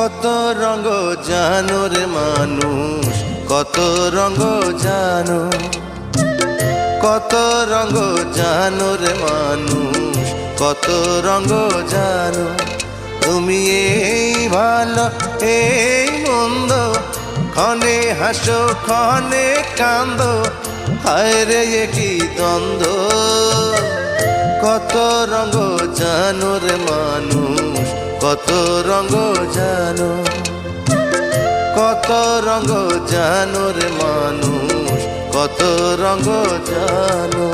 কত রঙ জানো রে মানুষ, কত রঙ জানো, কত রঙ জানো রে মানুষ, কত রঙ জানো। তুমি এই ভালো এই মন্দ, ক্ষণে হাসো ক্ষণে কান্দো, হায় রে কি দ্বন্দ্ব। কত রঙ জানো রে মানুষ, কত রঙ জানো, কত রঙ জানো রে মানুষ, কত রঙ জানো।